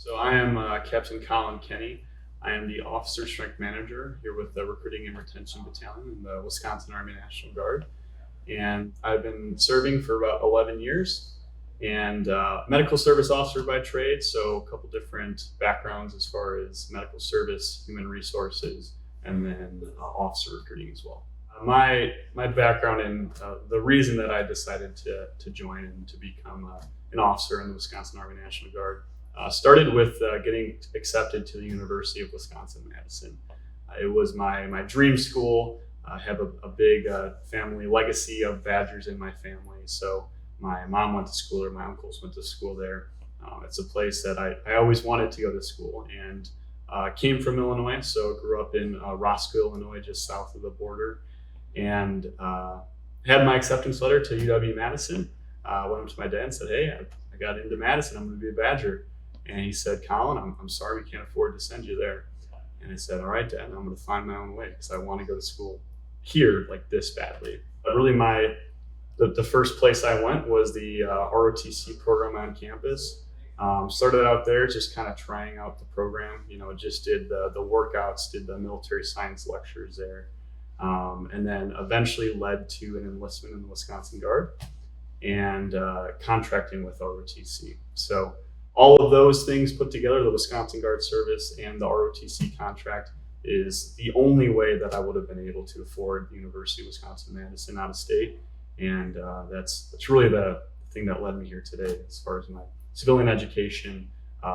So I am Captain Colin Kenny. I am the Officer Strength Manager here with the Recruiting and Retention Battalion in the Wisconsin Army National Guard. And I've been serving for about 11 years and medical service officer by trade. So a couple different backgrounds as far as medical service, human resources, and then officer recruiting as well. My background and the reason that I decided to join and to become an officer in the Wisconsin Army National Guard started with getting accepted to the University of Wisconsin-Madison. It was my dream school. I have a big family legacy of Badgers in my family. So my mom went to school there, my uncles went to school there. It's a place that I always wanted to go to school, and came from Illinois, so grew up in Roscoe, Illinois, just south of the border, and had my acceptance letter to UW-Madison. Went up to my dad and said, "Hey, I got into Madison, I'm going to be a Badger." And he said, "Colin, I'm sorry we can't afford to send you there." And I said, "All right, Dad, I'm going to find my own way because I want to go to school here like this badly." But really the first place I went was the ROTC program on campus. Started out there just kind of trying out the program, just did the workouts, did the military science lectures there. And then eventually led to an enlistment in the Wisconsin Guard and contracting with ROTC. So all of those things put together, the Wisconsin Guard service and the ROTC contract, is the only way that I would have been able to afford the University of Wisconsin-Madison out of state. And that's really the thing that led me here today as far as my civilian education,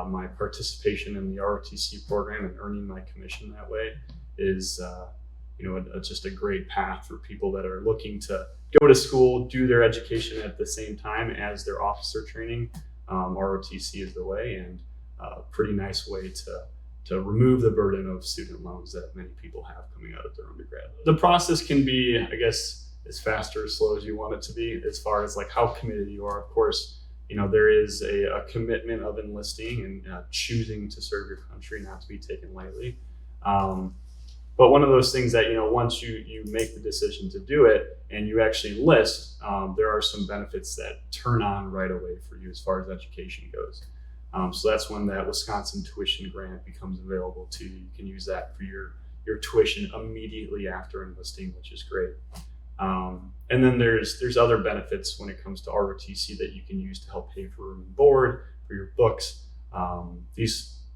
my participation in the ROTC program and earning my commission that way is just a great path for people that are looking to go to school, do their education at the same time as their officer training. ROTC is the way, and a pretty nice way to remove the burden of student loans that many people have coming out of their undergrad. The process can be, I guess, as fast or as slow as you want it to be as far as like how committed you are. Of course, there is a commitment of enlisting and choosing to serve your country, not to be taken lightly. But one of those things that, once you make the decision to do it and you actually enlist, there are some benefits that turn on right away for you as far as education goes. So that's when that Wisconsin tuition grant becomes available to you. You can use that for your tuition immediately after enlisting, which is great. And then there's other benefits when it comes to ROTC that you can use to help pay for room and board, for your books.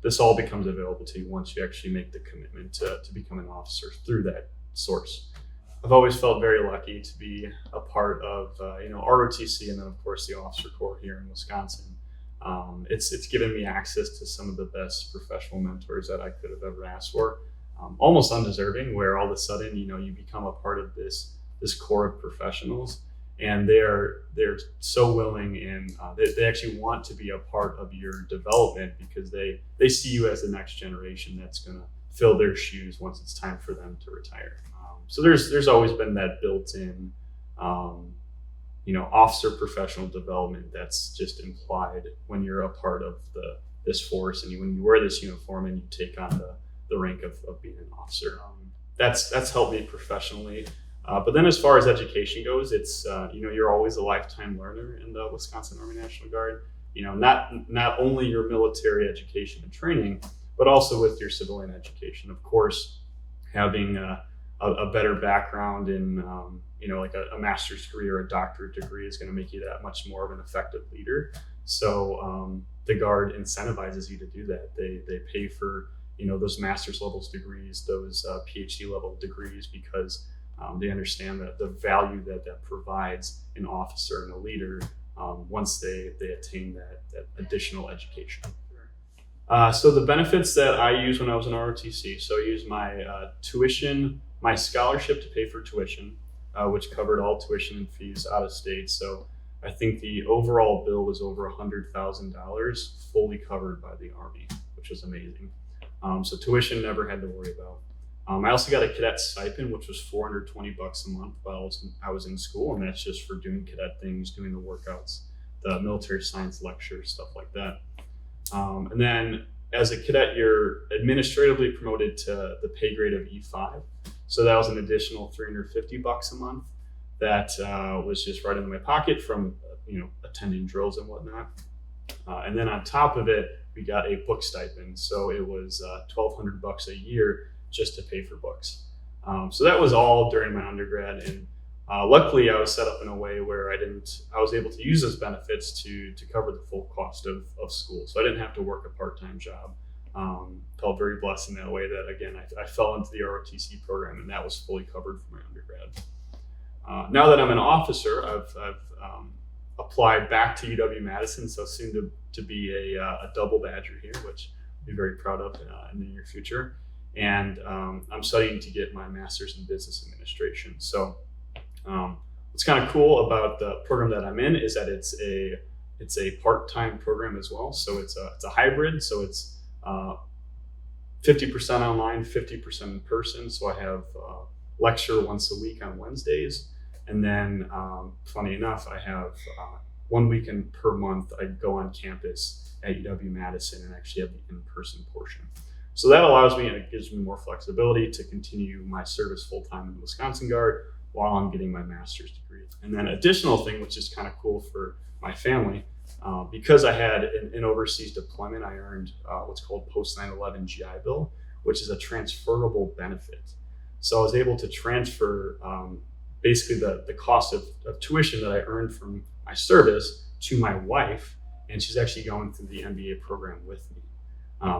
This all becomes available to you once you actually make the commitment to become an officer through that source. I've always felt very lucky to be a part of ROTC and then of course the Officer Corps here in Wisconsin. It's given me access to some of the best professional mentors that I could have ever asked for, almost undeserving, where all of a sudden you become a part of this core of professionals, and they're so willing, and they actually want to be a part of your development because they see you as the next generation that's going to fill their shoes once it's time for them to retire. So there's always been that built-in officer professional development that's just implied when you're a part of this force, and when you wear this uniform and you take on the rank of being an officer. That's helped me professionally. But then as far as education goes, it's, you're always a lifetime learner in the Wisconsin Army National Guard. Not only your military education and training, but also with your civilian education. Of course, having a better background in, like a master's degree or a doctorate degree is going to make you that much more of an effective leader. So the Guard incentivizes you to do that. They pay for, those master's levels degrees, those PhD level degrees, because they understand that the value that provides an officer and a leader once they attain that additional education. So the benefits that I used when I was in ROTC, so I used my tuition, my scholarship to pay for tuition, which covered all tuition and fees out of state. So I think the overall bill was over $100,000 fully covered by the Army, which was amazing. So tuition never had to worry about. I also got a cadet stipend, which was $420 a month while I was in school, and that's just for doing cadet things, doing the workouts, the military science lectures, stuff like that. And then as a cadet, you're administratively promoted to the pay grade of E5. So that was an additional $350 a month that was just right in my pocket from attending drills and whatnot. And then on top of it, we got a book stipend. So it was $1,200 a year just to pay for books. So that was all during my undergrad. And luckily, I was set up in a way where I was able to use those benefits to cover the full cost of school. So I didn't have to work a part-time job. Felt very blessed in that way that, again, I fell into the ROTC program, and that was fully covered for my undergrad. Now that I'm an officer, I've applied back to UW-Madison, so soon to be a double badger here, which I'll be very proud of in the near future. And I'm studying to get my master's in business administration. So what's kind of cool about the program that I'm in is that it's a part-time program as well. So it's a hybrid. So it's 50% online, 50% in person. So I have lecture once a week on Wednesdays. And then, funny enough, I have 1 weekend per month. I go on campus at UW-Madison and actually have the in-person portion. So that allows me, and it gives me more flexibility to continue my service full-time in the Wisconsin Guard while I'm getting my master's degree. And then additional thing, which is kind of cool for my family, because I had an overseas deployment, I earned what's called post 9/11 GI Bill, which is a transferable benefit. So I was able to transfer basically the cost of tuition that I earned from my service to my wife, and she's actually going through the MBA program with me.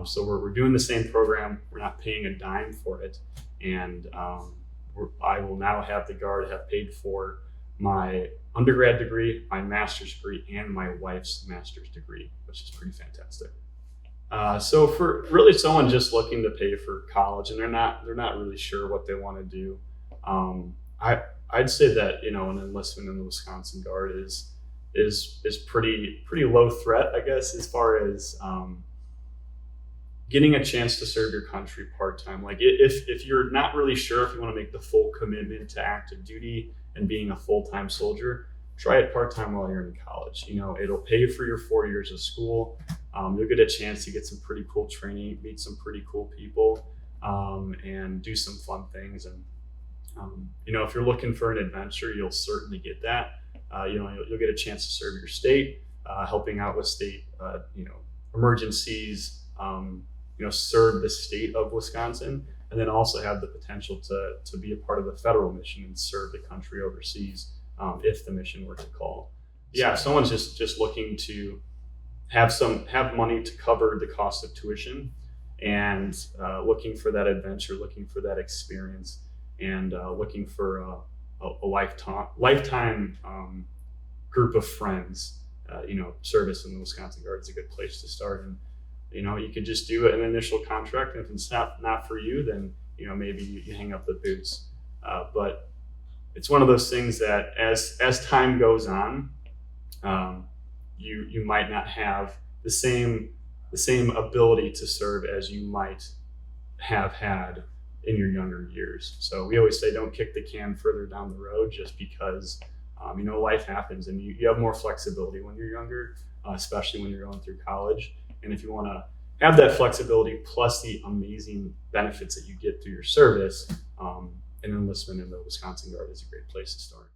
So we're doing the same program. We're not paying a dime for it, and I will now have the Guard have paid for my undergrad degree, my master's degree, and my wife's master's degree, which is pretty fantastic. So for really someone just looking to pay for college and they're not really sure what they want to do, I'd say that an enlistment in the Wisconsin Guard is pretty low threat, I guess, as far as getting a chance to serve your country part-time. Like if you're not really sure if you want to make the full commitment to active duty and being a full-time soldier, try it part-time while you're in college. It'll pay for your 4 years of school. You'll get a chance to get some pretty cool training, meet some pretty cool people, and do some fun things. And if you're looking for an adventure, you'll certainly get that. You'll get a chance to serve your state, helping out with state, emergencies, serve the state of Wisconsin, and then also have the potential to be a part of the federal mission and serve the country overseas if the mission were to call. Yeah, if someone's just looking to have money to cover the cost of tuition and looking for that adventure, looking for that experience, and looking for a lifetime group of friends, service in the Wisconsin Guard is a good place to start. And you could just do an initial contract, and if it's not for you, then maybe you hang up the boots. But it's one of those things that as time goes on, you might not have the same ability to serve as you might have had in your younger years. So we always say don't kick the can further down the road, just because life happens and you have more flexibility when you're younger, especially when you're going through college. And if you want to have that flexibility plus the amazing benefits that you get through your service, an enlistment in the Wisconsin Guard is a great place to start.